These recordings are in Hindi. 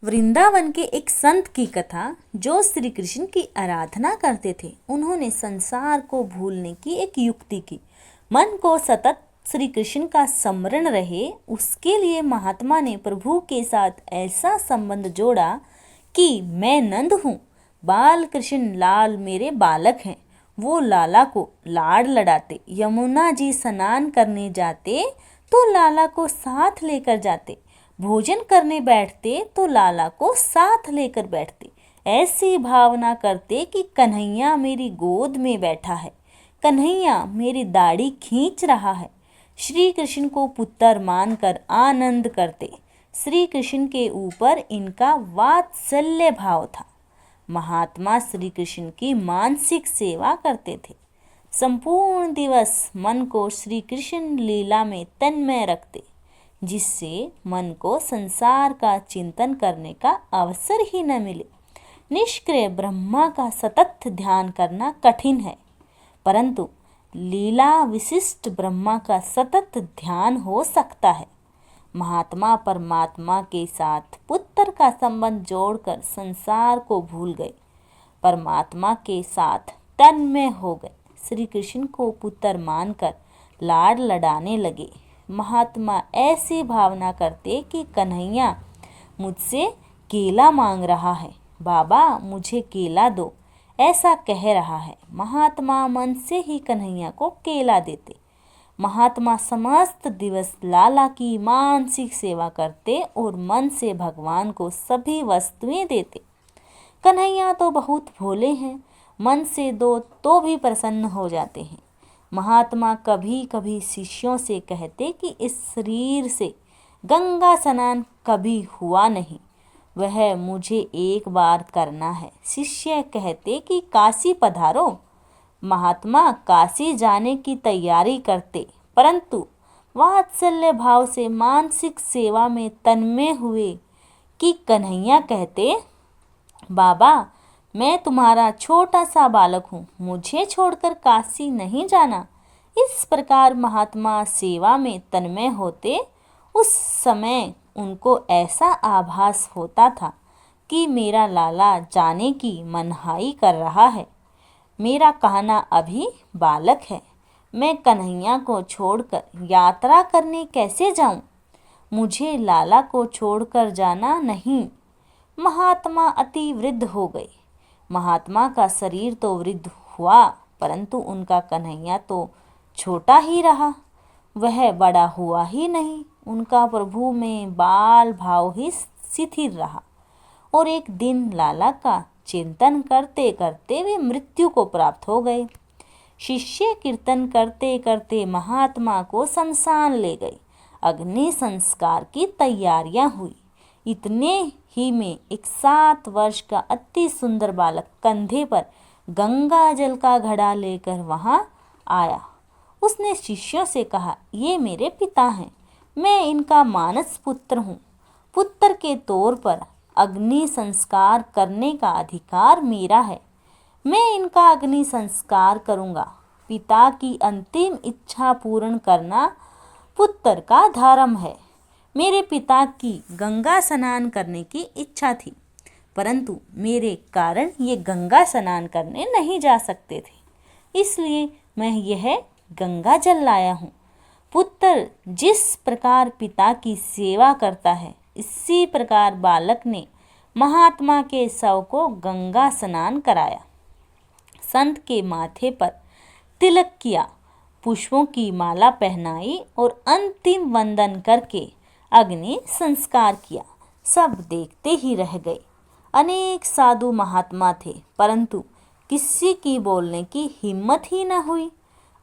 वृंदावन के एक संत की कथा, जो श्री कृष्ण की आराधना करते थे। उन्होंने संसार को भूलने की एक युक्ति की। मन को सतत श्री कृष्ण का स्मरण रहे, उसके लिए महात्मा ने प्रभु के साथ ऐसा संबंध जोड़ा कि मैं नंद हूँ, बाल कृष्ण लाल मेरे बालक हैं। वो लाला को लाड़ लड़ाते, यमुना जी स्नान करने जाते तो लाला को साथ लेकर जाते, भोजन करने बैठते तो लाला को साथ लेकर बैठते। ऐसी भावना करते कि कन्हैया मेरी गोद में बैठा है, कन्हैया मेरी दाढ़ी खींच रहा है। श्री कृष्ण को पुत्र मानकर आनंद करते। श्री कृष्ण के ऊपर इनका वात्सल्य भाव था। महात्मा श्री कृष्ण की मानसिक सेवा करते थे। संपूर्ण दिवस मन को श्री कृष्ण लीला में तन्मय रखते, जिससे मन को संसार का चिंतन करने का अवसर ही न मिले। निष्क्रिय ब्रह्मा का सतत ध्यान करना कठिन है, परंतु लीला विशिष्ट ब्रह्मा का सतत ध्यान हो सकता है। महात्मा परमात्मा के साथ पुत्र का संबंध जोड़कर संसार को भूल गए, परमात्मा के साथ तन्मय हो गए। श्री कृष्ण को पुत्र मानकर लाड़ लड़ाने लगे। महात्मा ऐसी भावना करते कि कन्हैया मुझसे केला मांग रहा है, बाबा मुझे केला दो, ऐसा कह रहा है। महात्मा मन से ही कन्हैया को केला देते। महात्मा समस्त दिवस लाला की मानसिक सेवा करते और मन से भगवान को सभी वस्तुएं देते। कन्हैया तो बहुत भोले हैं, मन से दो तो भी प्रसन्न हो जाते हैं। महात्मा कभी कभी शिष्यों से कहते कि इस शरीर से गंगा स्नान कभी हुआ नहीं, वह मुझे एक बार करना है। शिष्य कहते कि काशी पधारो। महात्मा काशी जाने की तैयारी करते, परंतु वात्सल्य भाव से मानसिक सेवा में तन्मय हुए कि कन्हैया कहते, बाबा मैं तुम्हारा छोटा सा बालक हूँ, मुझे छोड़कर काशी नहीं जाना। इस प्रकार महात्मा सेवा में तन्मय होते। उस समय उनको ऐसा आभास होता था कि मेरा लाला जाने की मनहाई कर रहा है, मेरा कहना अभी बालक है, मैं कन्हैया को छोड़कर यात्रा करने कैसे जाऊं? मुझे लाला को छोड़कर जाना नहीं। महात्मा अति वृद्ध हो गए। महात्मा का शरीर तो वृद्ध हुआ, परंतु उनका कन्हैया तो छोटा ही रहा, वह बड़ा हुआ ही नहीं। उनका प्रभु में बाल भाव ही शिथिल रहा और एक दिन लाला का चिंतन करते करते वे मृत्यु को प्राप्त हो गए। शिष्य कीर्तन करते करते महात्मा को शमशान ले गए। अग्नि संस्कार की तैयारियां हुई। इतने ही में एक 7 वर्ष का अति सुंदर बालक कंधे पर गंगा जल का घड़ा लेकर वहां आया। उसने शिष्यों से कहा, ये मेरे पिता हैं, मैं इनका मानस पुत्र हूँ। पुत्र के तौर पर अग्नि संस्कार करने का अधिकार मेरा है, मैं इनका अग्नि संस्कार करूँगा। पिता की अंतिम इच्छा पूर्ण करना पुत्र का धर्म है। मेरे पिता की गंगा स्नान करने की इच्छा थी, परंतु मेरे कारण ये गंगा स्नान करने नहीं जा सकते थे, इसलिए मैं यह गंगा जल लाया हूँ। पुत्र जिस प्रकार पिता की सेवा करता है, इसी प्रकार बालक ने महात्मा के शव को गंगा स्नान कराया। संत के माथे पर तिलक किया, पुष्पों की माला पहनाई और अंतिम वंदन करके अग्नि संस्कार किया। सब देखते ही रह गए। अनेक साधु महात्मा थे, परंतु किसी की बोलने की हिम्मत ही न हुई।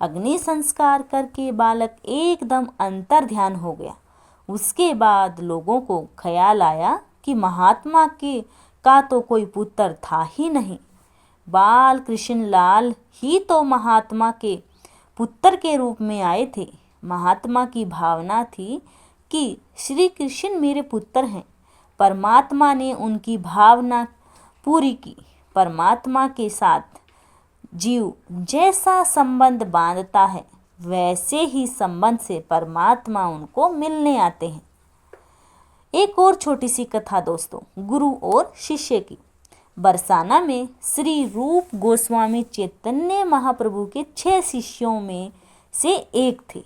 अग्नि संस्कार करके बालक एकदम अंतर ध्यान हो गया। उसके बाद लोगों को ख्याल आया कि महात्मा के का तो कोई पुत्र था ही नहीं, बाल कृष्ण लाल ही तो महात्मा के पुत्र के रूप में आए थे। महात्मा की भावना थी कि श्री कृष्ण मेरे पुत्र हैं। परमात्मा ने उनकी भावना पूरी की। परमात्मा के साथ जीव जैसा संबंध बांधता है, वैसे ही संबंध से परमात्मा उनको मिलने आते हैं। एक और छोटी सी कथा दोस्तों, गुरु और शिष्य की। बरसाना में श्री रूप गोस्वामी चैतन्य महाप्रभु के 6 शिष्यों में से एक थे।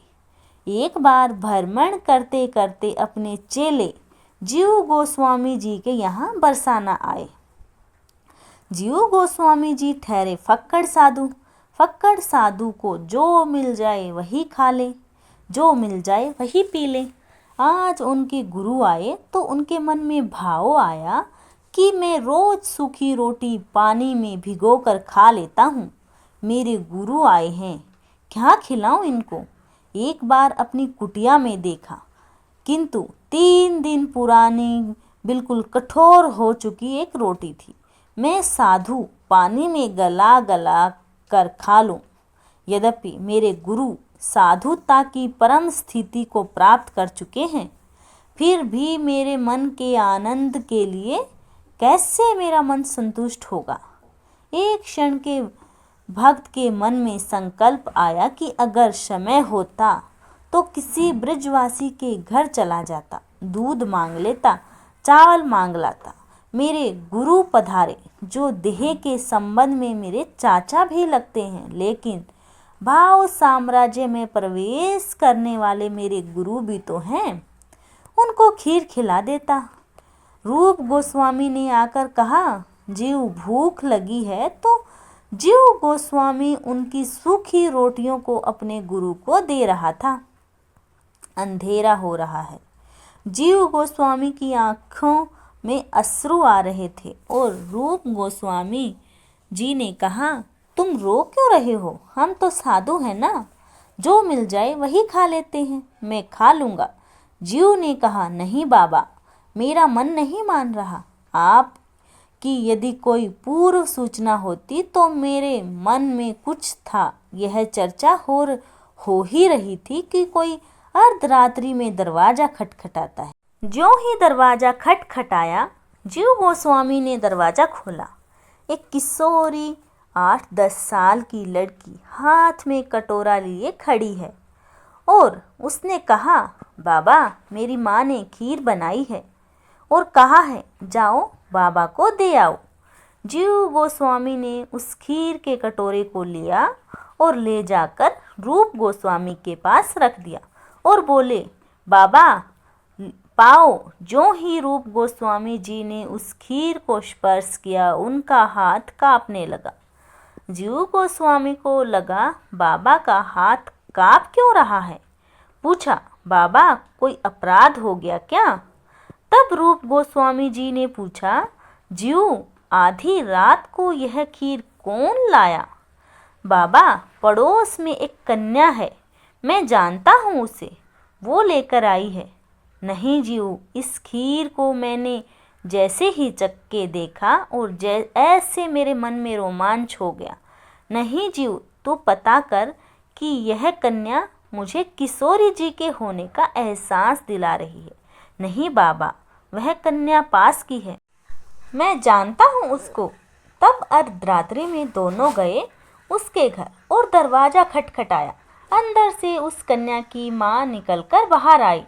एक बार भ्रमण करते करते अपने चेले जीव गोस्वामी जी के यहाँ बरसाना आए। जीव गोस्वामी जी ठहरे फक्कड़ साधु। फक्कड़ साधु को जो मिल जाए वही खा ले, जो मिल जाए वही पी ले। आज उनके गुरु आए तो उनके मन में भाव आया कि मैं रोज सूखी रोटी पानी में भिगोकर खा लेता हूँ। मेरे गुरु आए हैं, क्या खिलाऊं इनको। एक बार अपनी कुटिया में देखा, किंतु 3 दिन पुरानी बिल्कुल कठोर हो चुकी एक रोटी थी। मैं साधु पानी में गला गला कर खा लूं। यद्यपि मेरे गुरु साधुता की परम स्थिति को प्राप्त कर चुके हैं, फिर भी मेरे मन के आनंद के लिए कैसे मेरा मन संतुष्ट होगा। एक क्षण के भक्त के मन में संकल्प आया कि अगर समय होता तो किसी ब्रजवासी के घर चला जाता, दूध मांग लेता, चावल मांग लाता। मेरे गुरु पधारे, जो देह के संबंध में मेरे चाचा भी लगते हैं, लेकिन भाव साम्राज्य में प्रवेश करने वाले मेरे गुरु भी तो हैं, उनको खीर खिला देता। रूप गोस्वामी ने आकर कहा, जीव भूख लगी है, तो जीव गोस्वामी उनकी सूखी रोटियों को अपने गुरु को दे रहा था। अंधेरा हो रहा है। जीव गोस्वामी की आंखों में अश्रु आ रहे थे और रूप गोस्वामी जी ने कहा, तुम रो क्यों रहे हो, हम तो साधु हैं ना, जो मिल जाए वही खा लेते हैं, मैं खा लूँगा। जीव ने कहा, नहीं बाबा, मेरा मन नहीं मान रहा। आप कि यदि कोई पूर्व सूचना होती तो मेरे मन में कुछ था। यह चर्चा हो ही रही थी कि कोई अर्धरात्रि में दरवाजा खटखटाता है। ज्यों ही दरवाजा खटखटाया, जीव गोस्वामी ने दरवाजा खोला। एक किशोरी 8-10 साल की लड़की हाथ में कटोरा लिए खड़ी है और उसने कहा, बाबा, मेरी माँ ने खीर बनाई है और कहा है जाओ बाबा को दे आओ। जीव गोस्वामी ने उस खीर के कटोरे को लिया और ले जाकर रूप गोस्वामी के पास रख दिया और बोले, बाबा पाओ। जो ही रूप गोस्वामी जी ने उस खीर को स्पर्श किया, उनका हाथ कांपने लगा। जीव गोस्वामी को लगा, बाबा का हाथ कांप क्यों रहा है। पूछा, बाबा कोई अपराध हो गया क्या। तब रूप गोस्वामी जी ने पूछा, जीव आधी रात को यह खीर कौन लाया। बाबा, पड़ोस में एक कन्या है, मैं जानता हूँ उसे, वो लेकर आई है। नहीं जीव, इस खीर को मैंने जैसे ही चख के देखा और ऐसे मेरे मन में रोमांच हो गया। नहीं जीव, तू पता कर कि यह कन्या मुझे किशोरी जी के होने का एहसास दिला रही है। नहीं बाबा, वह कन्या पास की है, मैं जानता हूँ उसको। तब अर्धरात्रि में दोनों गए उसके घर और दरवाजा खटखटाया। अंदर से उस कन्या की माँ निकलकर बाहर आई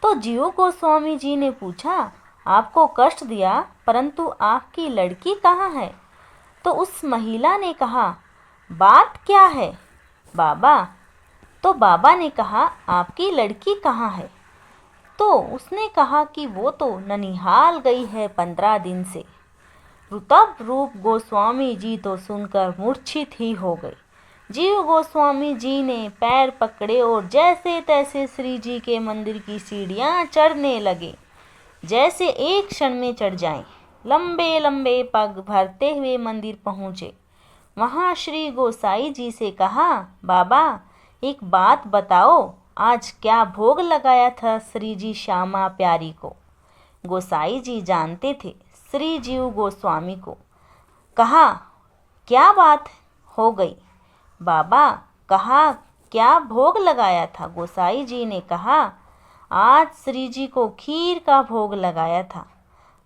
तो जीव गोस्वामी जी ने पूछा, आपको कष्ट दिया, परंतु आपकी लड़की कहाँ है। तो उस महिला ने कहा, बात क्या है बाबा। तो बाबा ने कहा, आपकी लड़की कहाँ है। तो उसने कहा कि वो तो ननिहाल गई है 15 दिन से। तब रूप गोस्वामी जी तो सुनकर मूर्छित ही हो गए। जीव गोस्वामी जी ने पैर पकड़े और जैसे तैसे श्री जी के मंदिर की सीढ़ियाँ चढ़ने लगे, जैसे एक क्षण में चढ़ जाएं। लंबे लंबे पग भरते हुए मंदिर पहुँचे। वहाँ श्री गोसाई जी से कहा, बाबा एक बात बताओ, आज क्या भोग लगाया था श्री जी श्यामा प्यारी को। गोसाई जी जानते थे श्री जीव गोस्वामी को। कहा, क्या बात हो गई बाबा। कहा, क्या भोग लगाया था। गोसाई जी ने कहा, आज श्री जी को खीर का भोग लगाया था।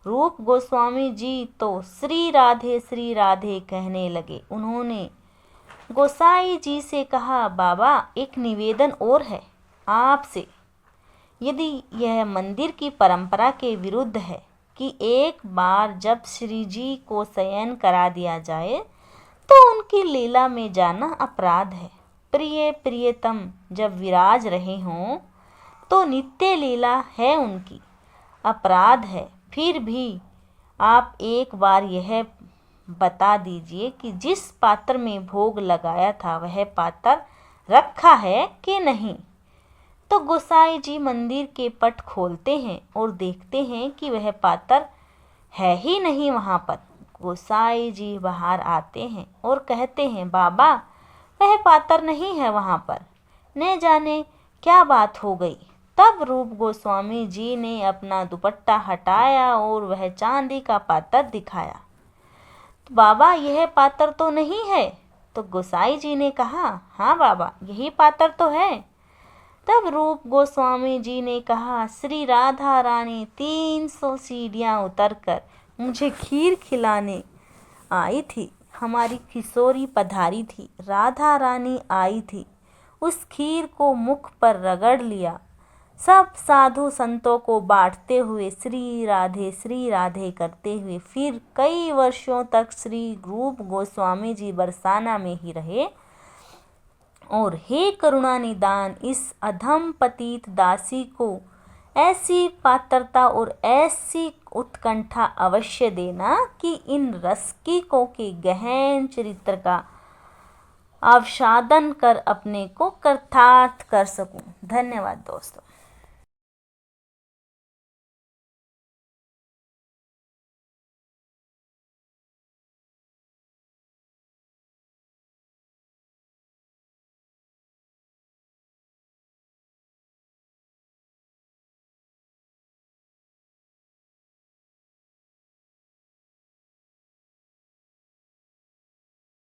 रूप गोस्वामी जी तो श्री राधे कहने लगे। उन्होंने गोसाई जी से कहा, बाबा एक निवेदन और है आपसे। यदि यह मंदिर की परंपरा के विरुद्ध है कि एक बार जब श्री जी को शयन करा दिया जाए तो उनकी लीला में जाना अपराध है। प्रिय प्रियतम जब विराज रहे हों तो नित्य लीला है उनकी, अपराध है। फिर भी आप एक बार यह बता दीजिए कि जिस पात्र में भोग लगाया था वह पात्र रखा है कि नहीं। तो गोसाई जी मंदिर के पट खोलते हैं और देखते हैं कि वह पात्र है ही नहीं वहाँ पर। गोसाई जी बाहर आते हैं और कहते हैं, बाबा वह पात्र नहीं है वहाँ पर, न जाने क्या बात हो गई। तब रूप गोस्वामी जी ने अपना दुपट्टा हटाया और वह चांदी का पात्र दिखाया। तो बाबा यह पात्र तो नहीं है। तो गोसाई जी ने कहा, हाँ बाबा यही पात्र तो है। तब रूप गोस्वामी जी ने कहा, श्री राधा रानी 300 सीढ़ियाँ उतरकर मुझे खीर खिलाने आई थी। हमारी किशोरी पधारी थी, राधा रानी आई थी। उस खीर को मुख पर रगड़ लिया। सब साधु संतों को बांटते हुए श्री राधे करते हुए फिर कई वर्षों तक श्री रूप गोस्वामी जी बरसाना में ही रहे। और हे करुणा निदान, इस अधम पतित दासी को ऐसी पात्रता और ऐसी उत्कंठा अवश्य देना कि इन रसिकों के गहन चरित्र का आस्वादन कर अपने को कृतार्थ कर सकूं। धन्यवाद दोस्तों।